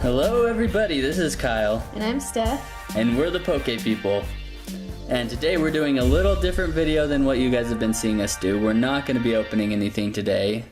Hello everybody, this is Kyle. And I'm Steph. And we're the Pokepeople. And today we're doing a little different video than what you guys have been seeing us do. We're not going to be opening anything today.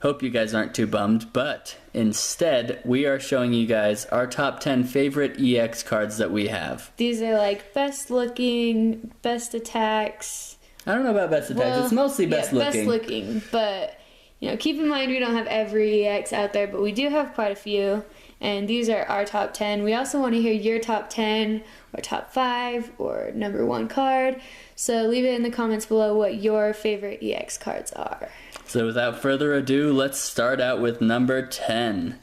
Hope you guys aren't too bummed, but instead we are showing you guys our top 10 favorite EX cards that we have. These are like best looking, best attacks. I don't know about best attacks, Well, it's mostly best looking. Best looking, but you know, keep in mind we don't have every EX out there, but we do have quite a few. And these are our top 10. We also want to hear your top 10 or top 5 or number 1 card. So leave it in the comments below what your favorite EX cards are. So without further ado, let's start out with number 10.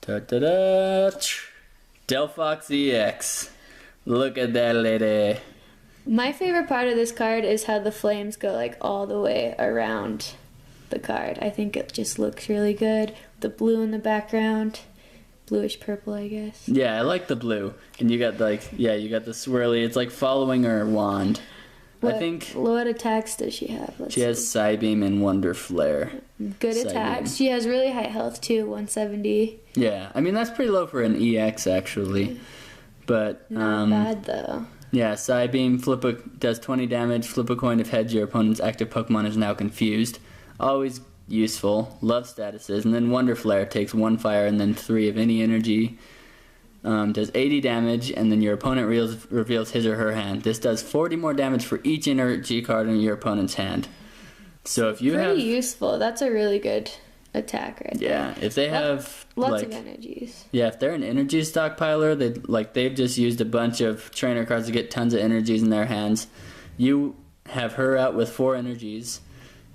Da-da-da. Delphox EX. Look at that lady. My favorite part of this card is how the flames go like all the way around the card. I think it just looks really good. The blue in the background. Bluish purple, I guess. Yeah, I like the blue. And you got like, yeah, you got the swirly. It's like following her wand. What attacks does she have? She has Psybeam and Wonder Flare. Good attacks. She has really high health too, 170. Yeah, I mean that's pretty low for an EX actually. But not bad though. Yeah, Psybeam does 20 damage. Flip a coin if heads. Your opponent's active Pokemon is now confused. Always useful. Love statuses. And then Wonder Flare takes 1 fire and then 3 of any energy. Does 80 damage, and then your opponent reveals his or her hand. This does 40 more damage for each energy card in your opponent's hand. So if you pretty useful. That's a really good attack right there. Yeah, if they have lots of energies. Yeah, if they're an energy stockpiler, they've just used a bunch of trainer cards to get tons of energies in their hands. You have her out with 4 energies.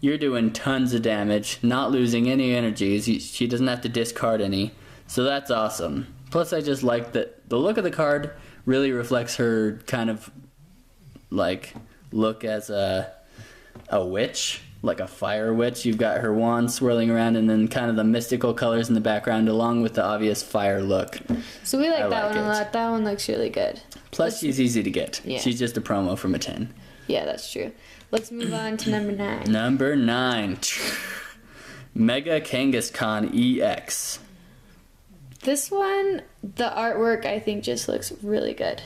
You're doing tons of damage, not losing any energies. She doesn't have to discard any. So that's awesome. Plus, I just like that the look of the card really reflects her kind of like look as a witch, like a fire witch. You've got her wand swirling around, and then kind of the mystical colors in the background, along with the obvious fire look. So we like that one a lot. That one looks really good. Plus, she's easy to get. Yeah. She's just a promo from a 10. Yeah, that's true. Let's move on to number 9. Number 9, Mega Kangaskhan EX. This one, the artwork, I think, just looks really good.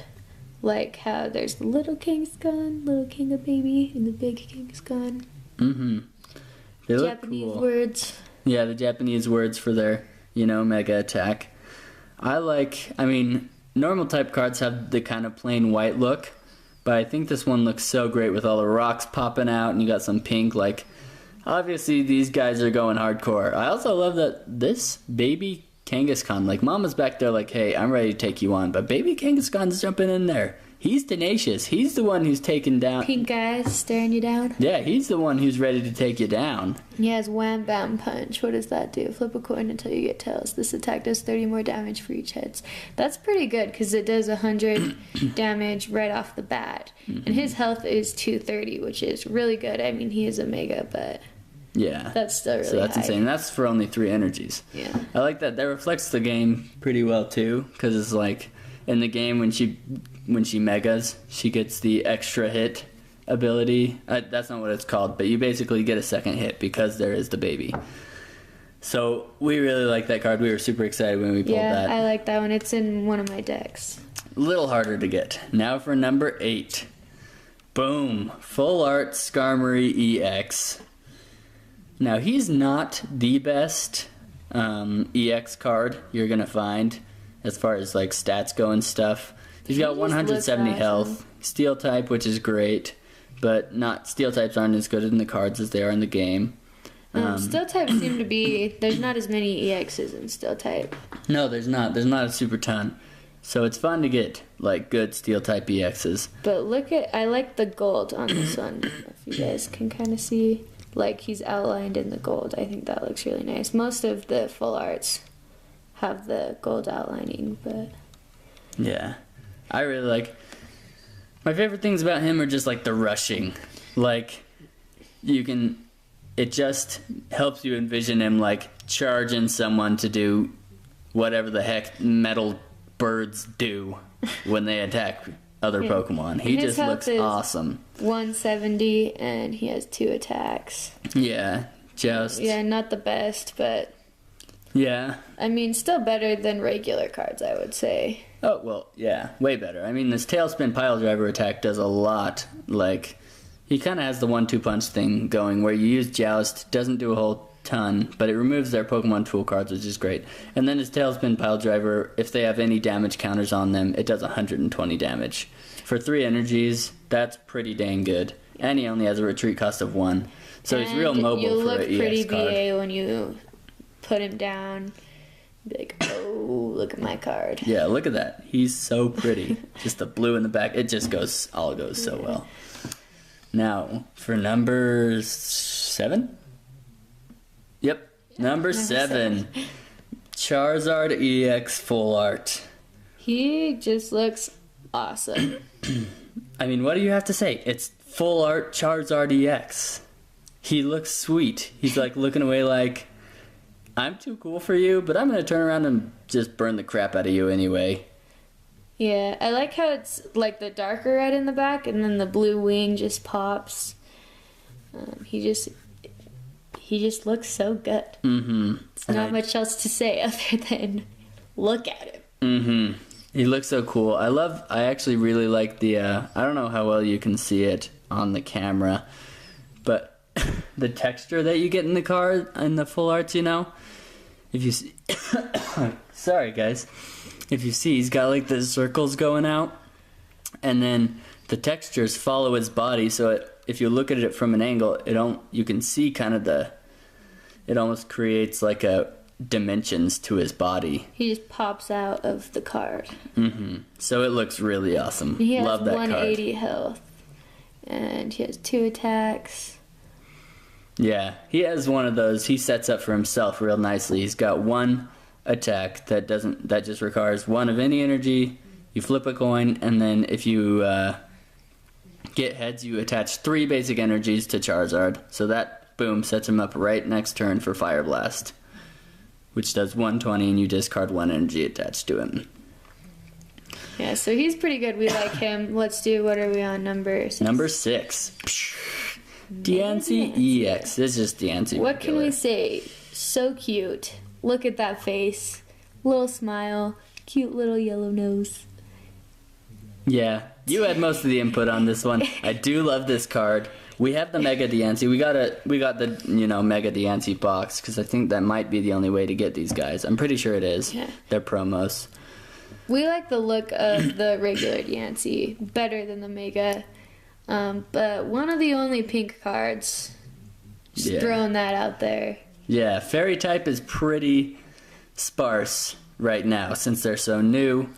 Like how there's the little Kangaskhan, little Kanga baby, and the big Kangaskhan. Mm-hmm. They look Japanese cool. words. Yeah, the Japanese words for their, mega attack. I mean, normal type cards have the kind of plain white look, but I think this one looks so great with all the rocks popping out, and you got some pink, obviously these guys are going hardcore. I also love that this baby Kangaskhan, Mama's back there hey, I'm ready to take you on, but baby Kangaskhan's jumping in there. He's tenacious. He's the one who's taking down... Pink eyes staring you down. Yeah, he's the one who's ready to take you down. He has Wham Bam Punch. What does that do? Flip a coin until you get tails. This attack does 30 more damage for each heads. That's pretty good, because it does 100 damage right off the bat. Mm-hmm. And his health is 230, which is really good. I mean, he is a Mega, but... Yeah. That's still really So that's high. insane. That's for only 3 energies. Yeah. I like that. That reflects the game pretty well, too, because it's in the game when she megas, she gets the extra hit ability. That's not what it's called, but you basically get a second hit because there is the baby. So we really like that card. We were super excited when we pulled that. Yeah, I like that one. It's in one of my decks. A little harder to get. Now for number 8. Boom. Full art Skarmory EX. Now he's not the best EX card you're going to find as far as stats go and stuff. He's got 170 health, steel type, which is great, but steel types aren't as good in the cards as they are in the game. Steel types seem to be, there's not as many EXs in steel type. No, there's not a super ton. So it's fun to get good steel type EXs. But I like the gold on this one. If you guys can kind of see, he's outlined in the gold. I think that looks really nice. Most of the full arts have the gold outlining, but yeah, I really my favorite things about him are just the rushing. It just helps you envision him charging someone to do whatever the heck metal birds do when they attack other Pokemon. He just looks awesome. 170, and he has 2 attacks. Yeah, just... Yeah, not the best, but... Yeah. I mean, still better than regular cards, I would say. Oh, well, yeah, way better. I mean, this Tailspin Pile Driver attack does a lot. Like, he kind of has the 1-2 punch thing going where you use Joust, doesn't do a whole ton, but it removes their Pokemon tool cards, which is great. And then his Tailspin Pile Driver, if they have any damage counters on them, it does 120 damage. For 3 energies, that's pretty dang good. And he only has a retreat cost of 1. So he's real mobile you'll for an look EX pretty card. BA when you put him down. Be like, oh, look at my card. Yeah, look at that. He's so pretty. Just the blue in the back. It just all goes so well. Now, for number 7? Yep, number 7. Charizard EX Full Art. He just looks awesome. I mean, what do you have to say? It's Full Art Charizard EX. He looks sweet. He's like looking away like, I'm too cool for you, but I'm going to turn around and just burn the crap out of you anyway. Yeah, I like how it's like the darker red in the back and then the blue wing just pops. He just looks so good. Mm-hmm. There's not much else to say other than look at him. Mm-hmm. He looks so cool. I actually really like the, I don't know how well you can see it on the camera, but the texture that you get in the card, in the full arts, you know? If you see, sorry guys. If you see, he's got like the circles going out, and then the textures follow his body, so if you look at it from an angle, you can see kind of it almost creates like a dimensions to his body. He just pops out of the card. Mm-hmm. So it looks really awesome. He has Love that 180 card. health, and he has 2 attacks. Yeah, he has one of those. He sets up for himself real nicely. He's got 1 attack that just requires 1 of any energy. You flip a coin, and then if you get heads, you attach 3 basic energies to Charizard. So that, boom, sets him up right next turn for Fire Blast, which does 120, and you discard 1 energy attached to him. Yeah, so he's pretty good. We like him. Let's do, what are we on, number 6? Number 6. Dancy EX. This is just Dancy. What can we say? So cute. Look at that face. Little smile. Cute little yellow nose. Yeah, you had most of the input on this one. I do love this card. We have the Mega Diancie. We got the Mega Diancie box because I think that might be the only way to get these guys. I'm pretty sure it is. Yeah. They're promos. We like the look of the regular Diancie better than the Mega. But one of the only pink cards. Just throwing that out there. Yeah, Fairy type is pretty sparse right now since they're so new.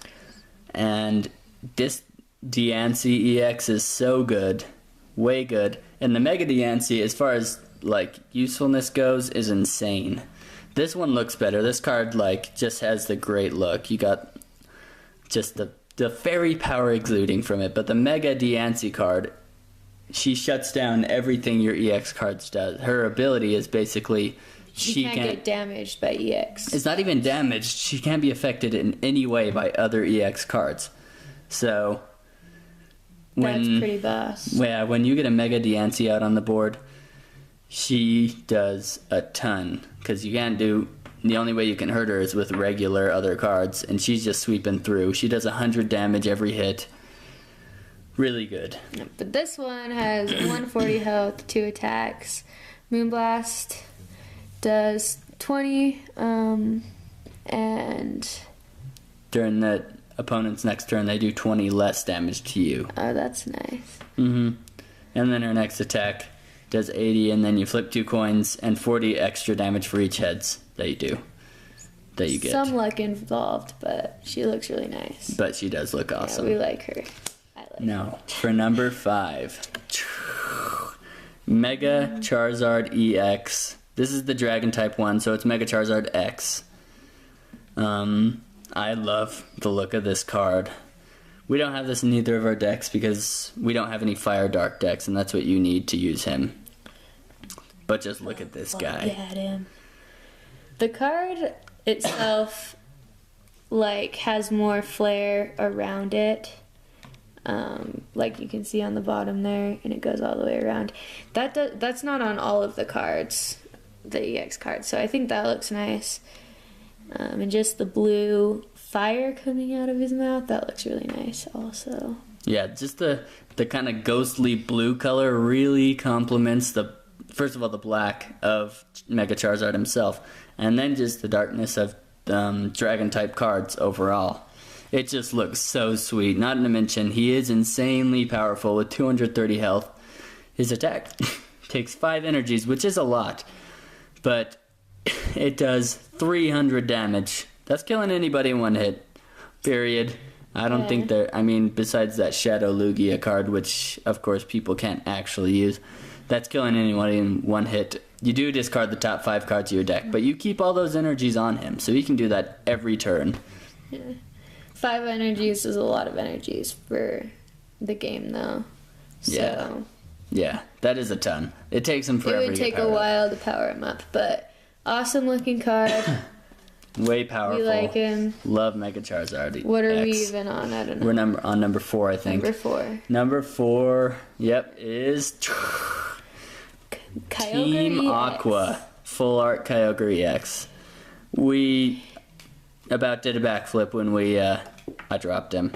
And this Diancie EX is so good. Way good. And the Mega Diancie, as far as like usefulness goes, is insane. This one looks better. This card like just has the great look. You got just the fairy power exuding from it. But the Mega Diancie card, she shuts down everything your EX cards does. Her ability is basically she can't get damaged by EX. It's not even damaged. She can't be affected in any way by other EX cards. So that's pretty boss. Yeah, when you get a Mega Diancie out on the board, she does a ton. Because you can't do... The only way you can hurt her is with regular other cards. And she's just sweeping through. She does 100 damage every hit. Really good. But this one has 140 health, 2 attacks. Moonblast does 20. And... During the opponent's next turn, they do 20 less damage to you. Oh, that's nice. Mm-hmm. And then her next attack does 80, and then you flip 2 coins and 40 extra damage for each heads that you do. That you get. Some luck involved, but she looks really nice. But she does look awesome. Yeah, we like her. I like her. Now, for number 5. Mega Charizard EX. This is the Dragon type one, so it's Mega Charizard X. I love the look of this card. We don't have this in either of our decks because we don't have any Fire Dark decks, and that's what you need to use him. But just look at this guy. Look at him. The card itself, like, has more flair around it. Like you can see on the bottom there, and it goes all the way around. That's not on all of the cards, the EX cards, so I think that looks nice. And just the blue fire coming out of his mouth, that looks really nice also. Yeah, just the kind of ghostly blue color really complements first of all, the black of Mega Charizard himself, and then just the darkness of Dragon-type cards overall. It just looks so sweet. Not to mention, he is insanely powerful with 230 health. His attack takes 5 energies, which is a lot, but it does 300 damage. That's killing anybody in one hit, period. I don't think besides that Shadow Lugia card, which of course people can't actually use, that's killing anyone in one hit. You do discard the top 5 cards of your deck, but you keep all those energies on him, so he can do that every turn. Yeah. 5 energies is a lot of energies for the game, though. So Yeah, that is a ton. It takes him forever to get It would take a while to power him up, but awesome looking card. Way powerful. We like him. Love Mega Charizard EX. What are we even on? I don't know. We're on number 4, I think. Number 4, yep, is Team Aqua Full Art Kyogre EX. We about did a backflip when I dropped him.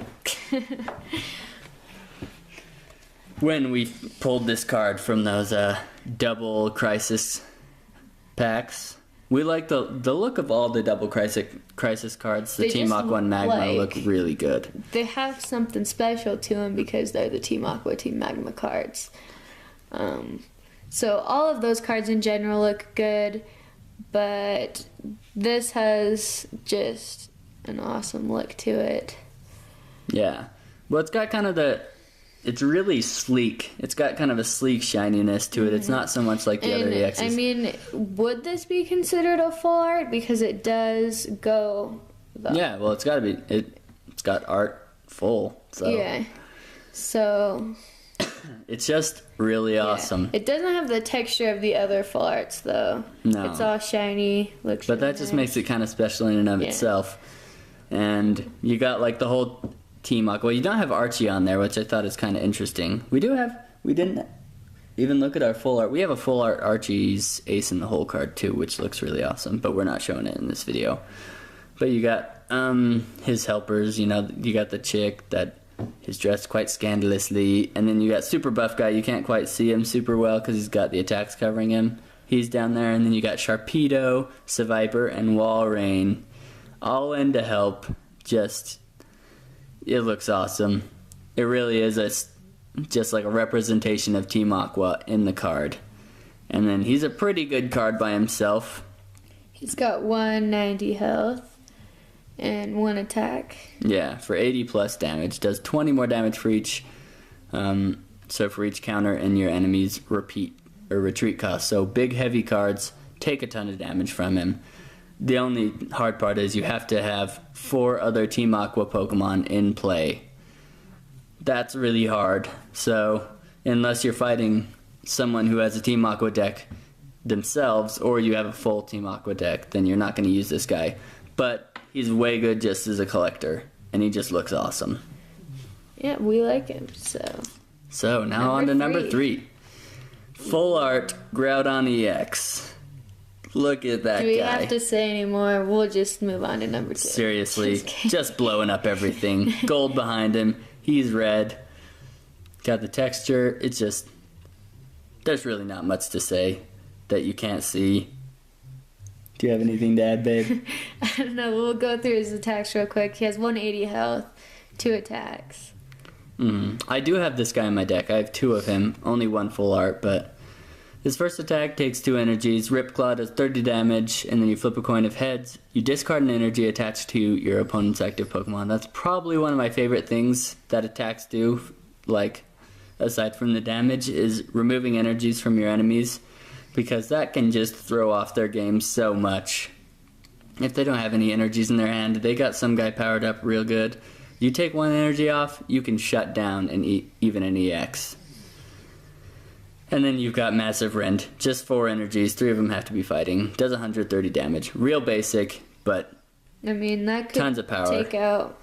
When we pulled this card from those double crisis packs. We like the look of all the double crisis cards. The Team Aqua and Magma look really good. They have something special to them because they're the Team Aqua, Team Magma cards. So all of those cards in general look good, but this has just an awesome look to it. Yeah. Well, it's got kind of it's really sleek. It's got kind of a sleek shininess to it. It's not so much like the other EXs. I mean, would this be considered a full art? Because it does go... Yeah, well, it's got to be. It's got art full. So. Yeah. So... It's just really awesome. It doesn't have the texture of the other full arts, though. No. It's all shiny. Looks But that just makes it kind of special in and of itself. And you got, like, the whole... Team Aqua. Well, you don't have Archie on there, which I thought is kind of interesting. We didn't even look at our full art. We have a full art Archie's Ace in the Hole card too, which looks really awesome, but we're not showing it in this video. But you got his helpers, you got the chick that is dressed quite scandalously, and then you got Super Buff Guy. You can't quite see him super well because he's got the attacks covering him. He's down there, and then you got Sharpedo, Seviper, and Walrein all in to help. It looks awesome. It really is just like a representation of Team Aqua in the card. And then he's a pretty good card by himself. He's got 190 health and 1 attack. Yeah, for 80 plus damage. Does 20 more damage for each. So for each counter and your enemy's retreat cost. So big heavy cards take a ton of damage from him. The only hard part is you have to have 4 other Team Aqua Pokemon in play. That's really hard. So, unless you're fighting someone who has a Team Aqua deck themselves, or you have a full Team Aqua deck, then you're not going to use this guy. But he's way good just as a collector, and he just looks awesome. Yeah, we like him, So, now on to number 3. Full Art Groudon EX. Look at that guy. Do we have to say any more? We'll just move on to number 2. Seriously, just blowing up everything. Gold behind him. He's red. Got the texture. It's just... There's really not much to say that you can't see. Do you have anything to add, babe? I don't know. We'll go through his attacks real quick. He has 180 health, 2 attacks. I do have this guy in my deck. I have 2 of him. Only 1 full art, but... His first attack takes 2 energies. Rip Claw does 30 damage, and then you flip a coin of heads. You discard an energy attached to your opponent's active Pokemon. That's probably one of my favorite things that attacks do, like, aside from the damage, is removing energies from your enemies, because that can just throw off their game so much. If they don't have any energies in their hand, they got some guy powered up real good. You take 1 energy off, you can shut down even an EX. And then you've got Massive Rend. Just 4 energies. 3 of them have to be fighting. Does 130 damage. Real basic, but I mean, that could tons of power. Take out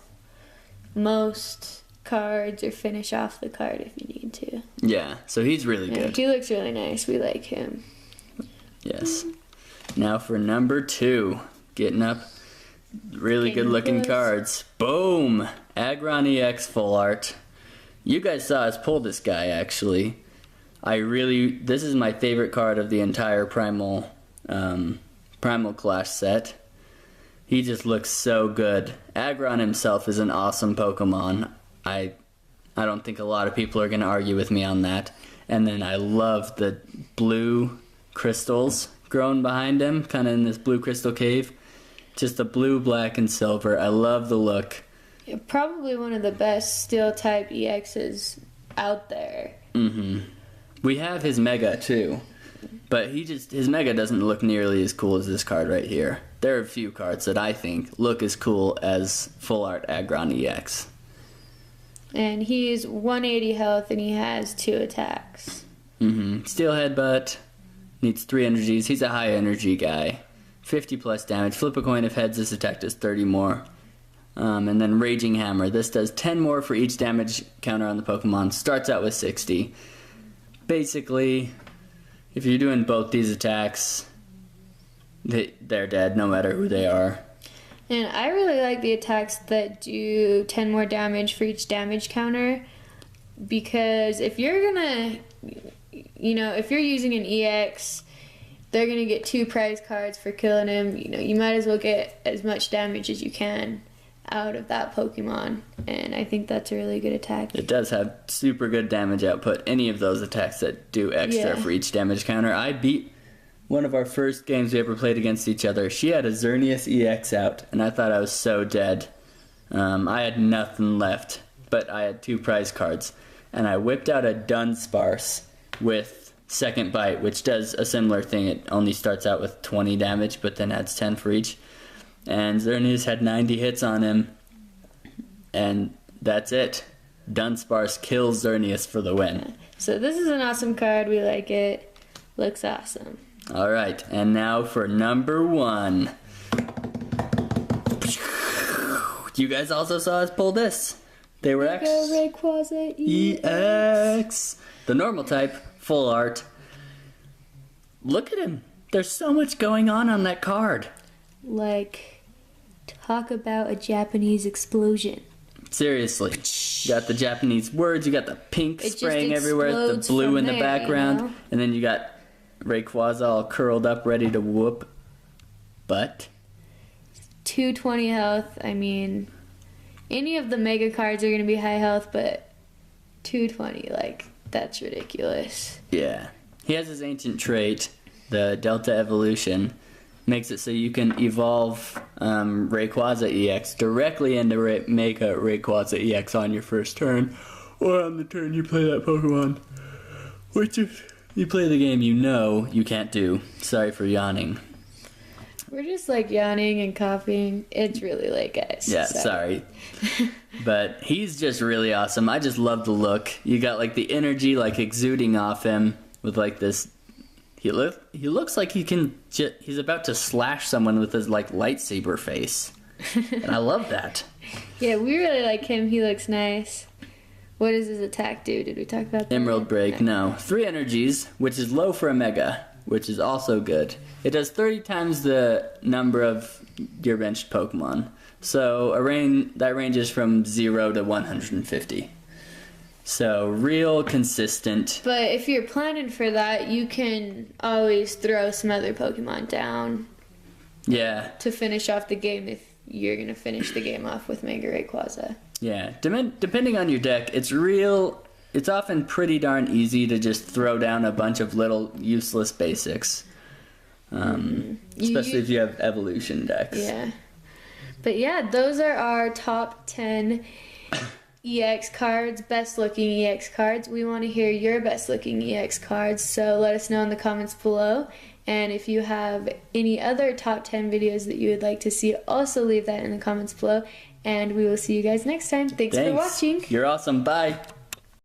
most cards or finish off the card if you need to. Yeah, so he's really good. He looks really nice. We like him. Yes. Now for number 2. Getting up Really good looking cards. Boom! Agron EX full art. You guys saw us pull this guy, actually. This is my favorite card of the entire Primal Clash set. He just looks so good. Agron himself is an awesome Pokemon. I don't think a lot of people are going to argue with me on that. And then I love the blue crystals growing behind him, kind of in this blue crystal cave. Just the blue, black, and silver. I love the look. Yeah, probably one of the best steel type EXs out there. Mm-hmm. We have his Mega too, but his Mega doesn't look nearly as cool as this card right here. There are a few cards that I think look as cool as full art Agron EX. And he's 180 health and he has 2 attacks. Mm-hmm. Steel Headbutt, needs 3 energies. He's a high energy guy. 50 plus damage. Flip a coin if heads, this attack does 30 more. And then Raging Hammer. This does 10 more for each damage counter on the Pokemon. Starts out with 60. Basically, if you're doing both these attacks, they're dead no matter who they are. And I really like the attacks that do 10 more damage for each damage counter, because if you're gonna, if you're using an EX, they're gonna get 2 prize cards for killing him. You might as well get as much damage as you can out of that Pokemon, and I think that's a really good attack. It does have super good damage output. Any of those attacks that do extra for each damage counter. I beat one of our first games we ever played against each other. She had a Xerneas EX out, and I thought I was so dead. I had nothing left, but I had 2 prize cards, and I whipped out a Dunsparce with Second Bite, which does a similar thing. It only starts out with 20 damage, but then adds 10 for each. And Xerneas had 90 hits on him, and that's it. Dunsparce kills Xerneas for the win. So this is an awesome card. We like it. Looks awesome. All right, and now for number 1. You guys also saw us pull this. They were Rayquaza EX. The normal type, full art. Look at him. There's so much going on that card. Talk about a Japanese explosion. Seriously. You got the Japanese words, you got the pink spraying everywhere, the blue in the background, and then you got Rayquaza all curled up, ready to whoop butt. 220 health. I mean, any of the mega cards are going to be high health, but 220, that's ridiculous. Yeah. He has his ancient trait, the Delta Evolution. Makes it so you can evolve Rayquaza EX directly into Mega Rayquaza EX on your first turn, or on the turn you play that Pokemon. Which, if you play the game, you can't do. Sorry for yawning. We're just yawning and coughing. It's really late, guys. Yeah, sorry. But he's just really awesome. I just love the look. You got the energy exuding off him with this. He looks like he's about to slash someone with his lightsaber face. And I love that. Yeah, we really like him. He looks nice. What does his attack do? Did we talk about that? Emerald Break, no. 3 energies, which is low for a Mega, which is also good. It does 30 times the number of your benched Pokemon. So that ranges from 0 to 150. So real consistent. But if you're planning for that, you can always throw some other Pokemon down. Yeah. To finish off the game if you're going to finish the game off with Mega Rayquaza. Yeah. Depending on your deck, it's often pretty darn easy to just throw down a bunch of little useless basics. Especially if you have evolution decks. Yeah. But yeah, those are our top 10 EX cards, best looking EX cards. We want to hear your best looking EX cards, so let us know in the comments below. And if you have any other top 10 videos that you would like to see, also leave that in the comments below. And we will see you guys next time. Thanks for watching. You're awesome. Bye.